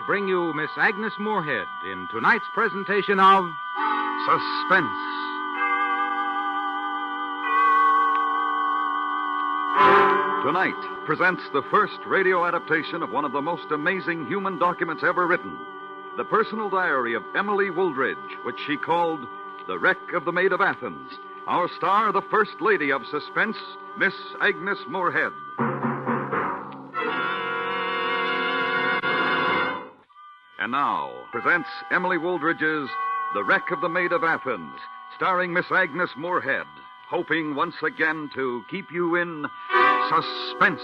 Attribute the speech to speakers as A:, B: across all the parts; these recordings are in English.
A: bring you Miss Agnes Moorehead in tonight's presentation of Suspense.
B: Tonight presents the first radio adaptation of one of the most amazing human documents ever written, the personal diary of Emily Wooldridge, which she called The Wreck of the Maid of Athens. Our star, the First Lady of Suspense, Miss Agnes Moorehead. And now presents Emily Wooldridge's The Wreck of the Maid of Athens, starring Miss Agnes Moorehead, hoping once again to keep you in suspense.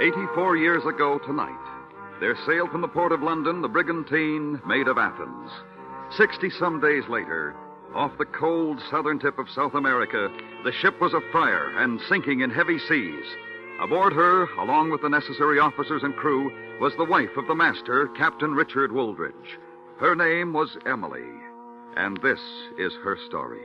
B: "84 years ago tonight, there sailed from the port of London the brigantine Maid of Athens. 60-some days later, off the cold southern tip of South America, the ship was afire and sinking in heavy seas. Aboard her, along with the necessary officers and crew, was the wife of the master, Captain Richard Wooldridge. Her name was Emily, and this is her story.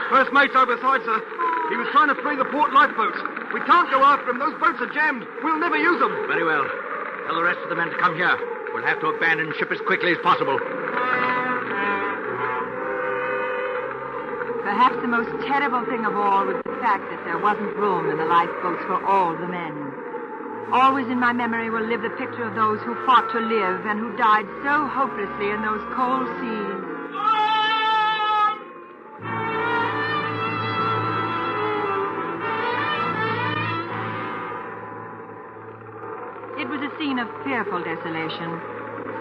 C: First mate's overside, sir. He was trying to free the port lifeboats. We can't go after him. Those boats are jammed. We'll never use them.
D: Very well. Tell the rest of the men to come here. We'll have to abandon ship as quickly as possible.
E: Perhaps the most terrible thing of all was the fact that there wasn't room in the lifeboats for all the men. Always in my memory will live the picture of those who fought to live and who died so hopelessly in those cold seas. It was a scene of fearful desolation.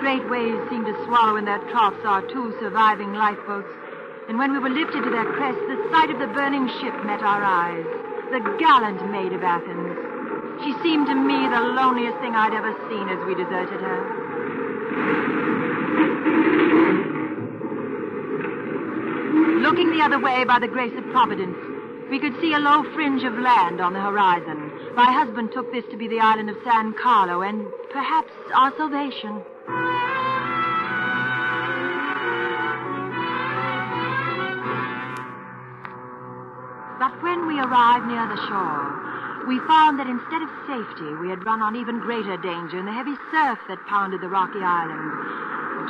E: Great waves seemed to swallow in their troughs our two surviving lifeboats. And when we were lifted to their crests, the sight of the burning ship met our eyes. The gallant Maid of Athens. She seemed to me the loneliest thing I'd ever seen as we deserted her. Looking the other way by the grace of Providence, we could see a low fringe of land on the horizon. My husband took this to be the island of San Carlo and perhaps our salvation. But when we arrived near the shore, we found that instead of safety, we had run on even greater danger in the heavy surf that pounded the rocky island.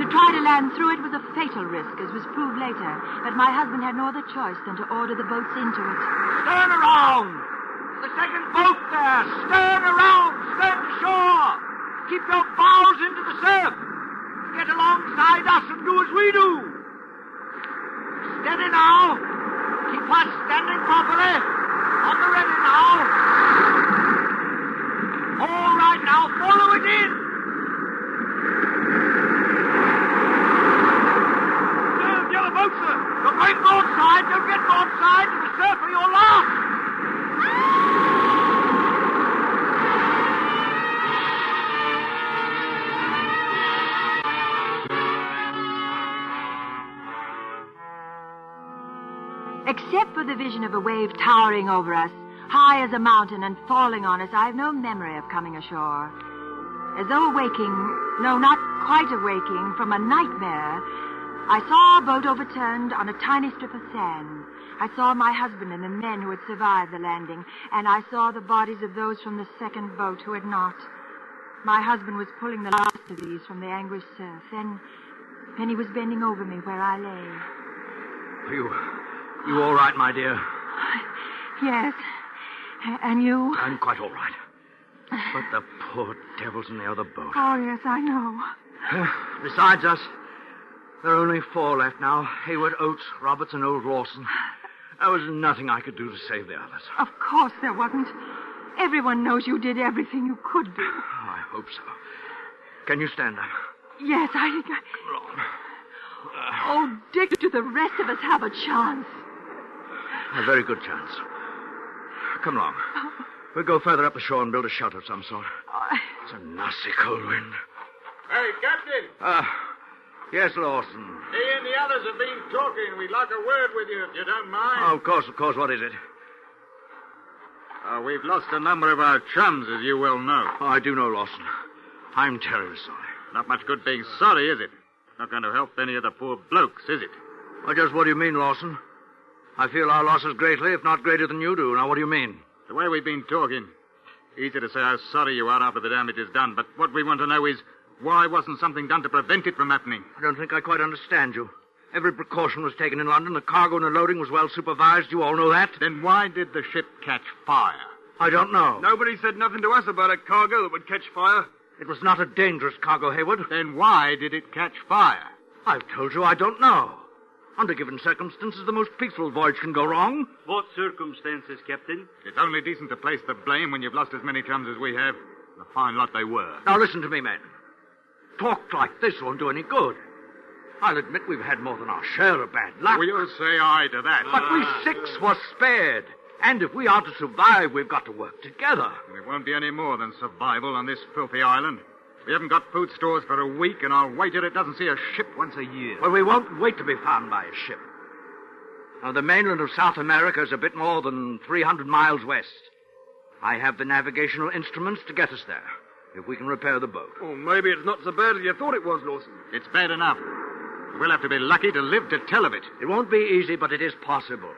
E: To try to land through it was a fatal risk, as was proved later, but my husband had no other choice than to order the boats into it.
D: Stern around! The second boat there! Stern around! Stern to shore! Keep your bows into the surf! Get alongside us and do as we do! Steady now! Keep us standing properly! On the ready now! All right now, follow it in! The other boat, sir! You're going broadside! Don't get broadside to the surf or you're lost!
E: Except for the vision of a wave towering over us, high as a mountain and falling on us, I have no memory of coming ashore. As though awaking, no, not quite awaking, from a nightmare, I saw our boat overturned on a tiny strip of sand. I saw my husband and the men who had survived the landing, and I saw the bodies of those from the second boat who had not. My husband was pulling the last of these from the angry surf. Then he was bending over me where I lay.
D: You all right, my dear?
E: Yes. And you?
D: I'm quite all right. But the poor devils in the other boat.
E: Oh, yes, I know.
D: Besides us, there are only 4 left now. Hayward, Oates, Roberts, and old Rawson. There was nothing I could do to save the others.
E: Of course there wasn't. Everyone knows you did everything you could do.
D: I hope so. Can you stand up?
E: Yes, I think I... Oh, Dick, do the rest of us have a chance?
D: A very good chance. Come along. We'll go further up the shore and build a shelter of some sort. It's a nasty cold wind.
F: Hey, Captain!
D: Yes, Lawson.
F: He and the others have been talking. We'd like a word with you, if you don't mind.
D: Oh, of course. What is it?
F: We've lost a number of our chums, as you well know.
D: Oh, I do know, Lawson. I'm terribly sorry.
F: Not much good being sorry, is it? Not going to help any of the poor blokes, is it?
C: Well, just what do you mean, Lawson? I feel our losses greatly, if not greater than you do. Now, what do you mean?
F: The way we've been talking, easy to say how sorry you are after the damage is done, but what we want to know is why wasn't something done to prevent it from happening?
C: I don't think I quite understand you. Every precaution was taken in London. The cargo and the loading was well supervised. You all know that.
F: Then why did the ship catch fire?
C: I don't know.
G: Nobody said nothing to us about a cargo that would catch fire.
C: It was not a dangerous cargo, Hayward.
F: Then why did it catch fire?
C: I've told you I don't know. Under given circumstances, the most peaceful voyage can go wrong.
H: What circumstances, Captain?
F: It's only decent to place the blame when you've lost as many chums as we have. A fine lot they were.
C: Now listen to me, men. Talk like this won't do any good. I'll admit we've had more than our share of bad luck.
F: Will you say aye to that?
C: But we six were spared. And if we are to survive, we've got to work together.
F: It won't be any more than survival on this filthy island. We haven't got food stores for a week, and I'll wager it doesn't see a ship once a year.
C: Well, we won't wait to be found by a ship. Now, the mainland of South America is a bit more than 300 miles west. I have the navigational instruments to get us there, if we can repair the boat.
G: Oh, maybe it's not so bad as you thought it was, Lawson.
F: It's bad enough. We'll have to be lucky to live to tell of it.
C: It won't be easy, but it is possible.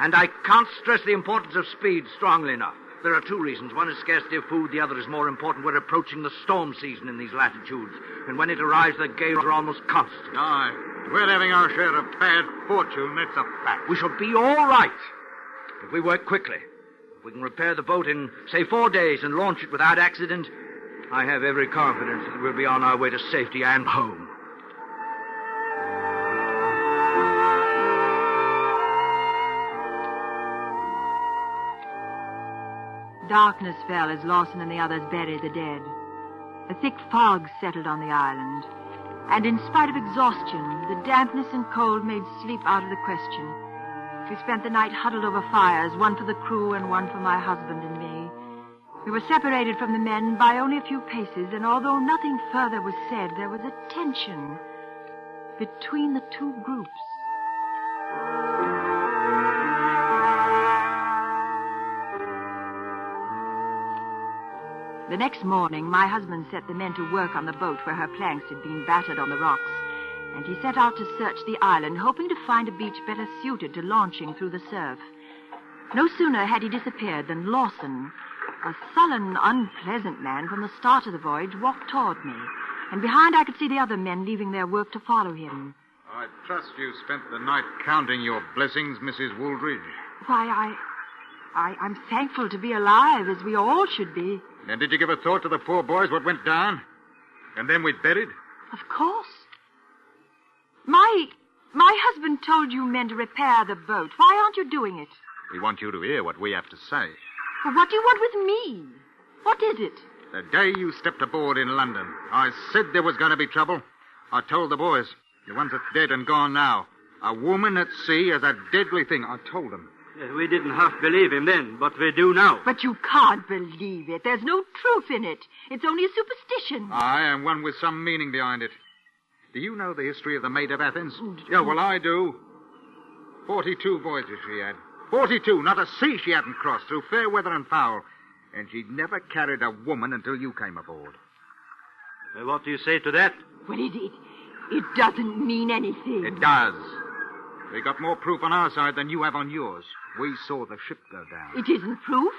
C: And I can't stress the importance of speed strongly enough. There are two reasons. One is scarcity of food. The other is more important. We're approaching the storm season in these latitudes. And when it arrives, the gales are almost constant.
F: Aye. We're having our share of bad fortune. That's a fact.
C: We shall be all right if we work quickly. If we can repair the boat in, say, 4 days and launch it without accident, I have every confidence that we'll be on our way to safety and home.
E: Darkness fell as Lawson and the others buried the dead. A thick fog settled on the island, and in spite of exhaustion, the dampness and cold made sleep out of the question. We spent the night huddled over fires, one for the crew and one for my husband and me. We were separated from the men by only a few paces, and although nothing further was said, there was a tension between the two groups. The next morning, my husband set the men to work on the boat where her planks had been battered on the rocks, and he set out to search the island, hoping to find a beach better suited to launching through the surf. No sooner had he disappeared than Lawson, a sullen, unpleasant man from the start of the voyage, walked toward me, and behind I could see the other men leaving their work to follow him.
F: I trust you spent the night counting your blessings, Mrs. Wooldridge.
E: Why, I'm thankful to be alive, as we all should be.
F: And did you give a thought to the poor boys what went down? And then we buried?
E: Of course. My husband told you men to repair the boat. Why aren't you doing it?
F: We want you to hear what we have to say.
E: Well, what do you want with me? What is it?
F: The day you stepped aboard in London, I said there was going to be trouble. I told the boys, the ones that's dead and gone now, a woman at sea is a deadly thing. I told them.
H: Yes, we didn't half believe him then, but we do now.
E: But you can't believe it. There's no truth in it. It's only a superstition.
F: Aye, and one with some meaning behind it. Do you know the history of the Maid of Athens? Yeah, well, I do. 42 voyages she had. 42, not a sea she hadn't crossed through fair weather and foul. And she'd never carried a woman until you came aboard.
H: Well, what do you say to that?
E: Well, it doesn't mean anything.
F: It does. We got more proof on our side than you have on yours. We saw the ship go down.
E: It isn't proof.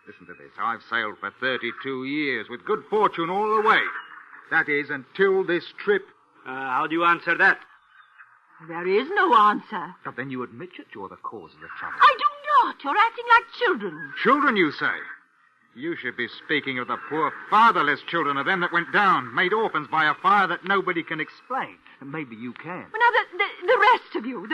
F: Listen to this. I've sailed for 32 years with good fortune all the way. That is, until this trip.
H: How do you answer that?
E: There is no answer.
F: But then you admit that you're the cause of the trouble.
E: I do not. You're acting like children.
F: Children, you say? You should be speaking of the poor fatherless children of them that went down, made orphans by a fire that nobody can explain. And maybe you can.
E: Well, now, the rest of you,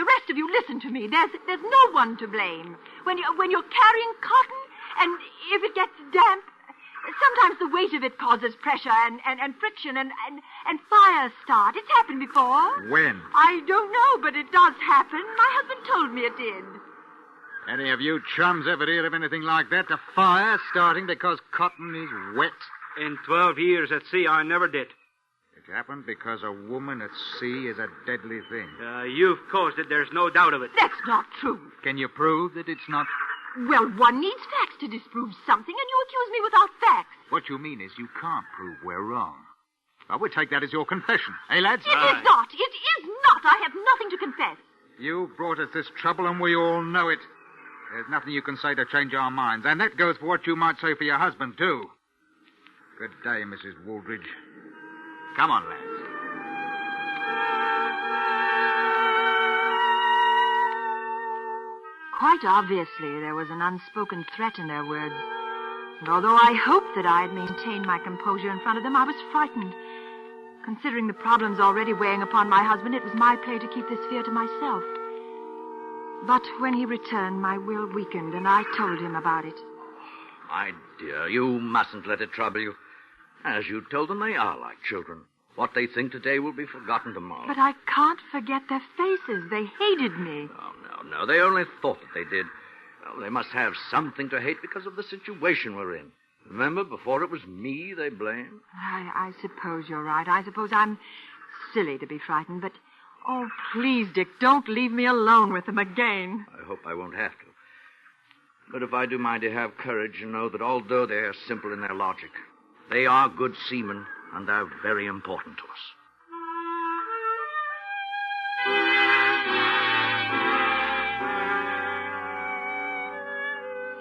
E: listen to me. There's no one to blame. When you're carrying cotton, and if it gets damp, sometimes the weight of it causes pressure and friction and fires start. It's happened before.
F: When?
E: I don't know, but it does happen. My husband told me it did.
F: Any of you chums ever hear of anything like that? A fire starting because cotton is wet?
H: In 12 years at sea, I never did.
F: It happened because a woman at sea is a deadly thing.
H: You've caused it. There's no doubt of it.
E: That's not true.
F: Can you prove that it's not?
E: Well, one needs facts to disprove something, and you accuse me without facts.
F: What you mean is you can't prove we're wrong. Well, we take that as your confession. Eh, lads?
E: It is not. It is not. I have nothing to confess.
F: You brought us this trouble, and we all know it. There's nothing you can say to change our minds, and that goes for what you might say for your husband, too. Good day, Mrs. Wooldridge. Come on, lads.
E: Quite obviously, there was an unspoken threat in their words. And although I hoped that I had maintained my composure in front of them, I was frightened. Considering the problems already weighing upon my husband, it was my play to keep this fear to myself. But when he returned, my will weakened, and I told him about it.
C: My dear, you mustn't let it trouble you. As you told them, they are like children. What they think today will be forgotten tomorrow.
E: But I can't forget their faces. They hated me.
C: Oh, no. They only thought that they did. Well, they must have something to hate because of the situation we're in. Remember, before it was me they blamed?
E: I suppose you're right. I suppose I'm silly to be frightened, but... Oh, please, Dick, don't leave me alone with them again.
C: I hope I won't have to. But if I do mind to have courage and know that although they are simple in their logic, they are good seamen and are very important to us.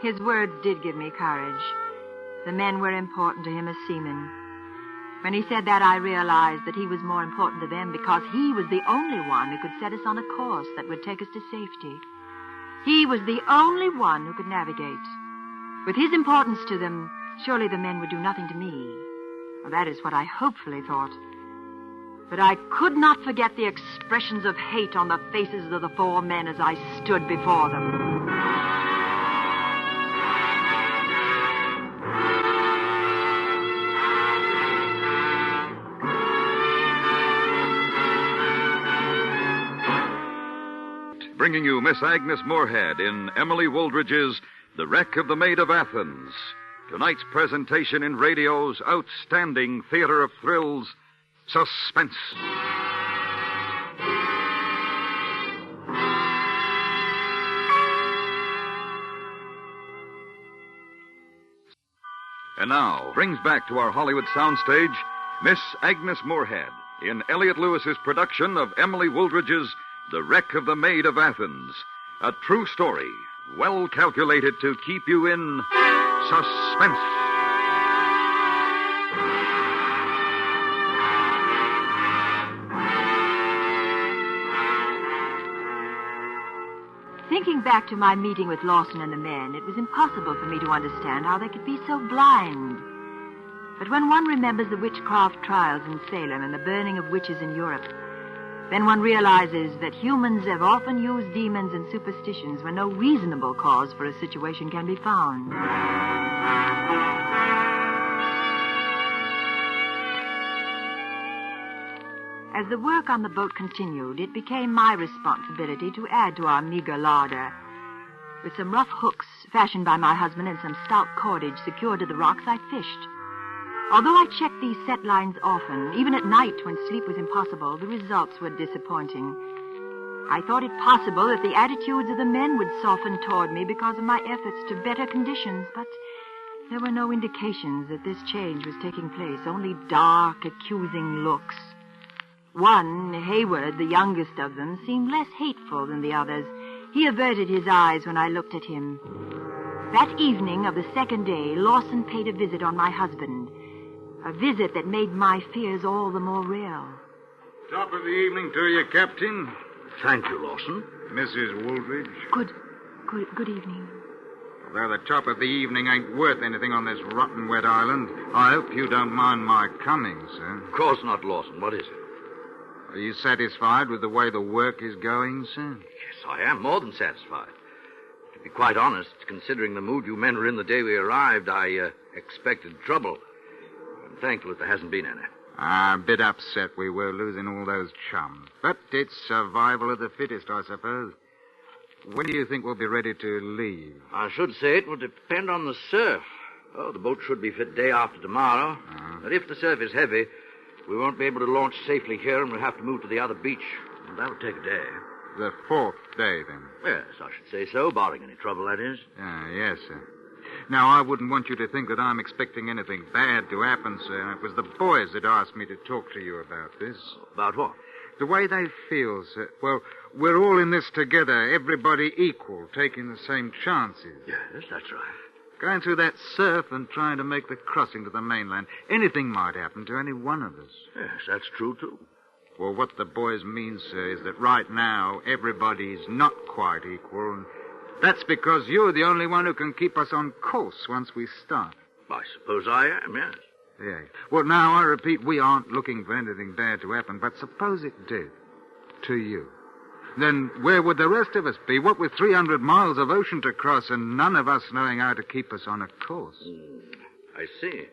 E: His words did give me courage. The men were important to him as seamen. When he said that, I realized that he was more important to them because he was the only one who could set us on a course that would take us to safety. He was the only one who could navigate. With his importance to them, surely the men would do nothing to me. Well, that is what I hopefully thought. But I could not forget the expressions of hate on the faces of the four men as I stood before them.
B: Bringing you Miss Agnes Moorehead in Emily Wooldridge's The Wreck of the Maid of Athens. Tonight's presentation in radio's outstanding theater of thrills, Suspense. And now, brings back to our Hollywood soundstage, Miss Agnes Moorehead in Elliot Lewis's production of Emily Wooldridge's The Wreck of the Maid of Athens. A true story, well calculated to keep you in suspense.
E: Thinking back to my meeting with Lawson and the men, it was impossible for me to understand how they could be so blind. But when one remembers the witchcraft trials in Salem and the burning of witches in Europe, then one realizes that humans have often used demons and superstitions when no reasonable cause for a situation can be found. As the work on the boat continued, it became my responsibility to add to our meager larder. With some rough hooks fashioned by my husband and some stout cordage secured to the rocks, I fished. Although I checked these set lines often, even at night when sleep was impossible, the results were disappointing. I thought it possible that the attitudes of the men would soften toward me because of my efforts to better conditions, but there were no indications that this change was taking place, only dark, accusing looks. One, Hayward, the youngest of them, seemed less hateful than the others. He averted his eyes when I looked at him. That evening of the second day, Lawson paid a visit on my husband. A visit that made my fears all the more real.
F: Top of the evening to you, Captain.
C: Thank you, Lawson.
F: Mrs. Wooldridge.
E: Good evening.
F: Although the top of the evening ain't worth anything on this rotten wet island, I hope you don't mind my coming, sir.
C: Of course not, Lawson. What is it?
F: Are you satisfied with the way the work is going, sir?
C: Yes, I am more than satisfied. To be quite honest, considering the mood you men were in the day we arrived, I expected trouble. I'm thankful that there hasn't been any.
F: A bit upset we were losing all those chums. But it's survival of the fittest, I suppose. When do you think we'll be ready to leave?
C: I should say it will depend on the surf. Oh, the boat should be fit day after tomorrow. But if the surf is heavy, we won't be able to launch safely here, and we'll have to move to the other beach. And that'll take a day.
F: The fourth day, then?
C: Yes, I should say so, barring any trouble, that is.
F: Yes, sir. Now, I wouldn't want you to think that I'm expecting anything bad to happen, sir. It was the boys that asked me to talk to you about this.
C: About what?
F: The way they feel, sir. Well, we're all in this together, everybody equal, taking the same chances.
C: Yes, that's right.
F: Going through that surf and trying to make the crossing to the mainland. Anything might happen to any one of us.
C: Yes, that's true, too.
F: Well, what the boys mean, sir, is that right now everybody's not quite equal, and that's because you're the only one who can keep us on course once we start.
C: I suppose I am, yes.
F: Yeah. Well, now, I repeat, we aren't looking for anything bad to happen, but suppose it did. To you. Then where would the rest of us be? What with 300 miles of ocean to cross and none of us knowing how to keep us on a course?
C: I see.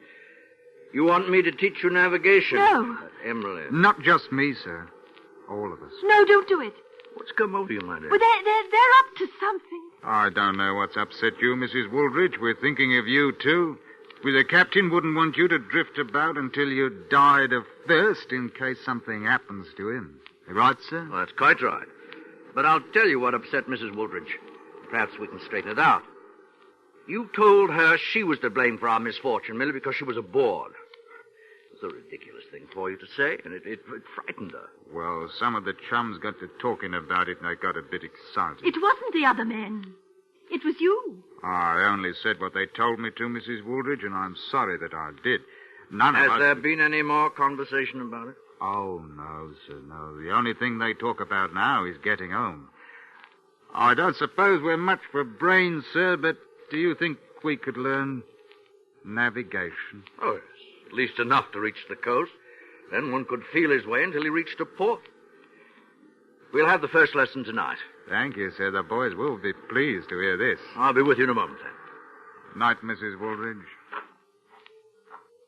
C: You want me to teach you navigation?
E: No.
C: Emily.
F: Not just me, sir. All of us.
E: No, don't do it.
C: What's come over you, my dear?
E: Well, they're up to something.
F: I don't know what's upset you, Mrs. Woolridge. We're thinking of you, too. The captain wouldn't want you to drift about until you died of thirst in case something happens to him. Right, sir?
C: Well, that's quite right. But I'll tell you what upset Mrs. Woolridge. Perhaps we can straighten it out. You told her she was to blame for our misfortune merely because she was aboard. It was a ridiculous thing for you to say, and it frightened her.
F: Well, some of the chums got to talking about it, and they got a bit excited.
E: It wasn't the other men. It was you.
F: I only said what they told me to, Mrs. Woolridge, and I'm sorry that I did. None of us...
C: Has there been any more conversation about it?
F: Oh, no, sir, no. The only thing they talk about now is getting home. I don't suppose we're much for brains, sir, but do you think we could learn navigation?
C: Oh, yes. At least enough to reach the coast. Then one could feel his way until he reached a port. We'll have the first lesson tonight.
F: Thank you, sir. The boys will be pleased to hear this.
C: I'll be with you in a moment, then.
F: Night, Mrs. Woolridge.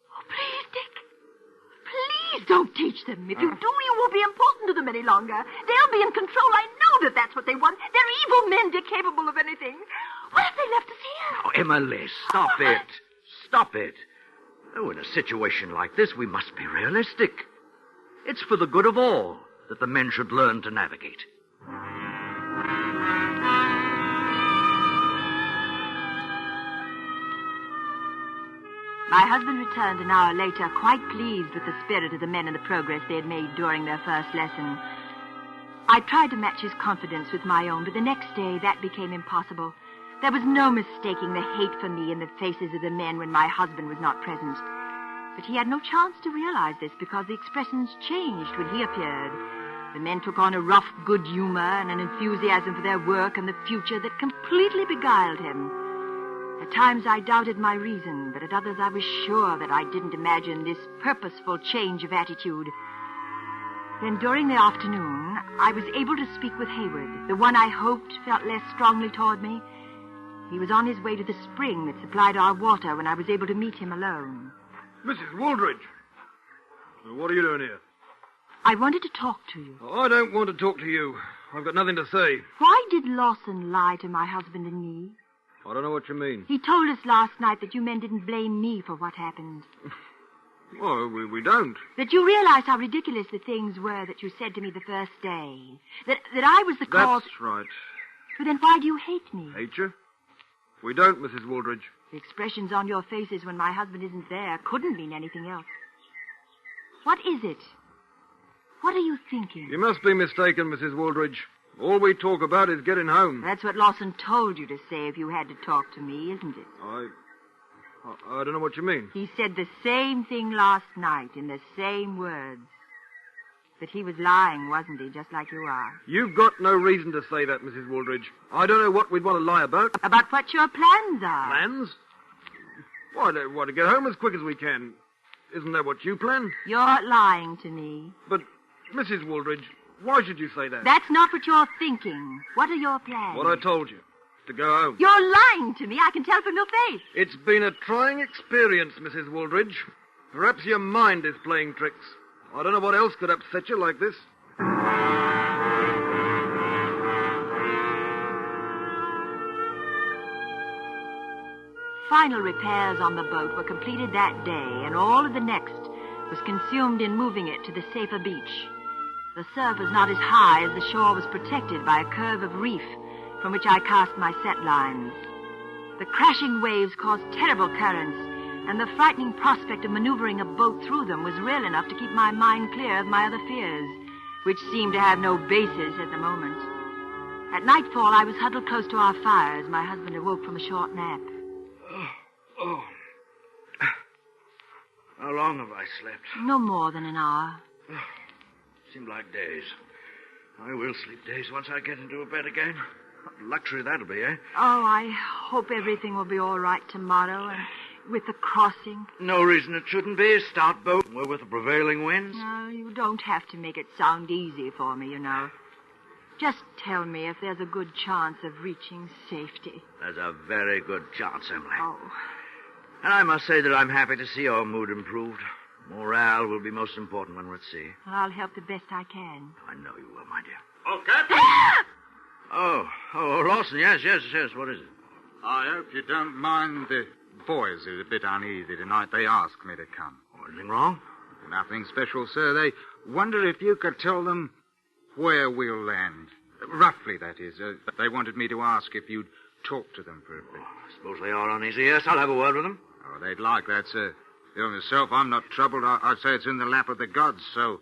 E: Oh, please, Dick. Please don't teach them. If you do, you won't be important to them any longer. They'll be in control. I know that that's what they want. They're evil men, Dick, capable of anything. What if they left us here?
C: Oh, Emily, stop it. Stop it. Oh, in a situation like this, we must be realistic. It's for the good of all that the men should learn to navigate.
E: My husband returned an hour later, quite pleased with the spirit of the men and the progress they had made during their first lesson. I tried to match his confidence with my own, but the next day that became impossible. There was no mistaking the hate for me in the faces of the men when my husband was not present. But he had no chance to realize this because the expressions changed when he appeared. The men took on a rough good humor and an enthusiasm for their work and the future that completely beguiled him. At times I doubted my reason, but at others I was sure that I didn't imagine this purposeful change of attitude. Then during the afternoon, I was able to speak with Hayward, the one I hoped felt less strongly toward me. He was on his way to the spring that supplied our water when I was able to meet him alone.
G: Mrs. Woolridge. What are you doing here?
E: I wanted to talk to you.
G: Oh, I don't want to talk to you. I've got nothing to say.
E: Why did Lawson lie to my husband and me?
G: I don't know what you mean.
E: He told us last night that you men didn't blame me for what happened.
G: Well, we don't.
E: That you realize how ridiculous the things were that you said to me the first day. That I was the cause...
G: That's right.
E: But then why do you hate me?
G: Hate you? We don't, Mrs. Woolridge.
E: The expressions on your faces when my husband isn't there couldn't mean anything else. What is it? What are you thinking?
G: You must be mistaken, Mrs. Woolridge. All we talk about is getting home.
E: That's what Lawson told you to say if you had to talk to me, isn't it?
G: I don't know what you mean.
E: He said the same thing last night in the same words. But he was lying, wasn't he, just like you are?
G: You've got no reason to say that, Mrs. Woolridge. I don't know what we'd want to lie about.
E: About what your plans are.
G: Plans? Why, they want to get home as quick as we can. Isn't that what you plan?
E: You're lying to me.
G: But, Mrs. Woolridge, why should you say that?
E: That's not what you're thinking. What are your plans?
G: What I told you. To go home.
E: You're lying to me. I can tell from your face.
G: It's been a trying experience, Mrs. Woolridge. Perhaps your mind is playing tricks. I don't know what else could upset you like this.
E: Final repairs on the boat were completed that day, and all of the next was consumed in moving it to the safer beach. The surf was not as high as the shore was protected by a curve of reef from which I cast my set lines. The crashing waves caused terrible currents, and the frightening prospect of maneuvering a boat through them was real enough to keep my mind clear of my other fears, which seemed to have no basis at the moment. At nightfall, I was huddled close to our fire as my husband awoke from a short nap.
C: Oh. How long have I slept?
E: No more than an hour.
C: Seemed like days. I will sleep days once I get into a bed again. What luxury that'll be, eh?
E: Oh, I hope everything will be all right tomorrow, and with the crossing.
C: No reason it shouldn't be. Stout boat. We're with the prevailing winds.
E: No, you don't have to make it sound easy for me, you know. Just tell me if there's a good chance of reaching safety.
C: There's a very good chance, Emily.
E: Oh.
C: And I must say that I'm happy to see your mood improved. Morale will be most important when we're at sea.
E: Well, I'll help the best I can.
C: I know you will, my dear.
H: Oh, Captain!
C: Oh, Lawson, yes. What is it?
F: I hope you don't mind the boys are a bit uneasy tonight. They asked me to come.
C: Anything wrong?
F: Nothing special, sir. They wonder if you could tell them where we'll land. Roughly, that is. They wanted me to ask if you'd talk to them for a bit.
C: I suppose they are uneasy. Yes, I'll have a word with them.
F: Oh, they'd like that, sir. You know, myself, I'm not troubled. I'd say it's in the lap of the gods, so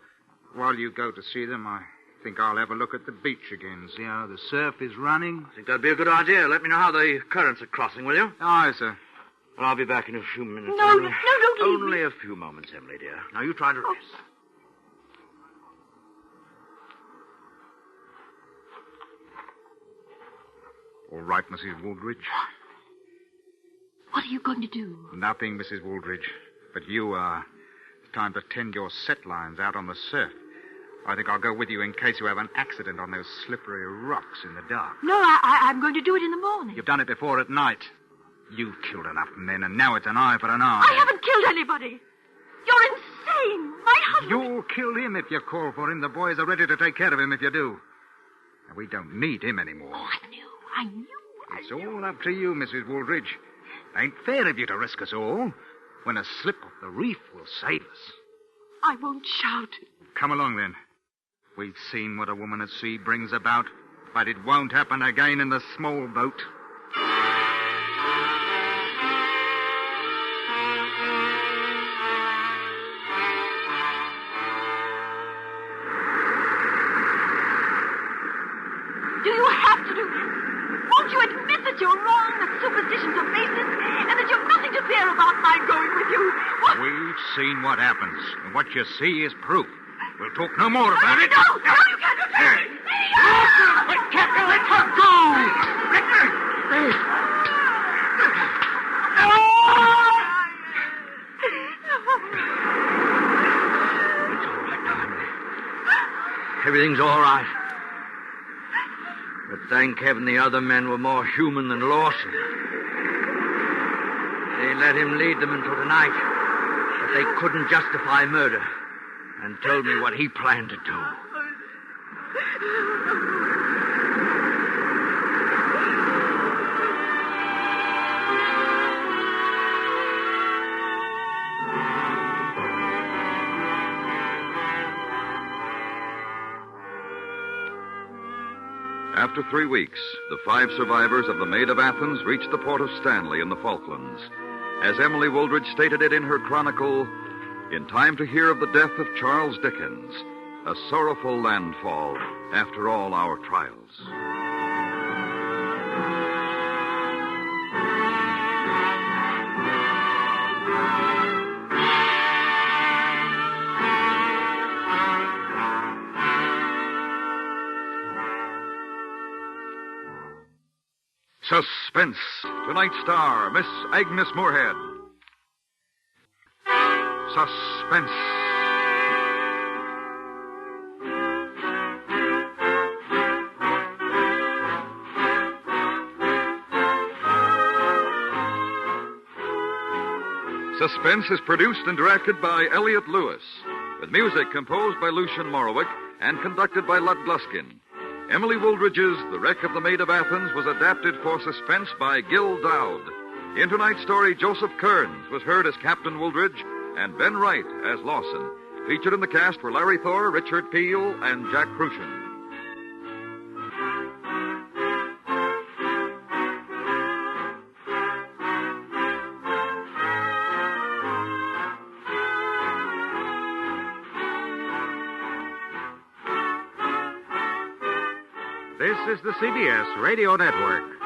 F: while you go to see them, I think I'll have a look at the beach again, see how the surf is running.
C: I think that'd be a good idea. Let me know how the currents are crossing, will you?
F: Aye, sir.
C: Well, I'll be back in a few minutes.
E: No, don't leave
C: Only
E: me.
C: a few moments, Emily, dear. Now, you try to rest.
F: All right, Mrs. Wooldridge.
E: What are you going to do?
F: Nothing, Mrs. Wooldridge. But you, it's time to tend your set lines out on the surf. I think I'll go with you in case you have an accident on those slippery rocks in the dark.
E: No, I'm going to do it in the morning.
F: You've done it before at night. You've killed enough men, and now it's an eye for an eye.
E: I haven't killed anybody. You're insane. My husband...
F: You'll kill him if you call for him. The boys are ready to take care of him if you do. And we don't need him anymore.
E: Oh, I knew.
F: It's all up to you, Mrs. Wooldridge. Ain't fair of you to risk us all when a slip off the reef will save us.
E: I won't shout.
F: Come along, then. We've seen what a woman at sea brings about, but it won't happen again in the small boat.
E: Do you have to do this? Won't you admit that you're wrong, that superstitions are baseless, and that you've nothing to fear about my going with you? What?
F: We've seen what happens, and what you see is proof. We'll talk no more about it.
E: No, you can't do that.
F: Wait, Captain, let her go!
C: It's all right now, Emily. Everything's all right. But thank heaven the other men were more human than Lawson. They let him lead them until tonight, but they couldn't justify murder, and told me what he planned to do.
B: After 3 weeks, the 5 survivors of the Maid of Athens reached the port of Stanley in the Falklands. As Emily Wooldridge stated it in her chronicle, in time to hear of the death of Charles Dickens, a sorrowful landfall after all our trials. Suspense. Tonight's star, Miss Agnes Moorehead. Suspense. Suspense is produced and directed by Elliot Lewis, with music composed by Lucian Morowick and conducted by Lud Gluskin. Emily Wooldridge's The Wreck of the Maid of Athens was adapted for Suspense by Gil Dowd. In tonight's story, Joseph Kearns was heard as Captain Wooldridge and Ben Wright as Lawson. Featured in the cast were Larry Thor, Richard Peel, and Jack Crucian.
A: This is the CBS Radio Network.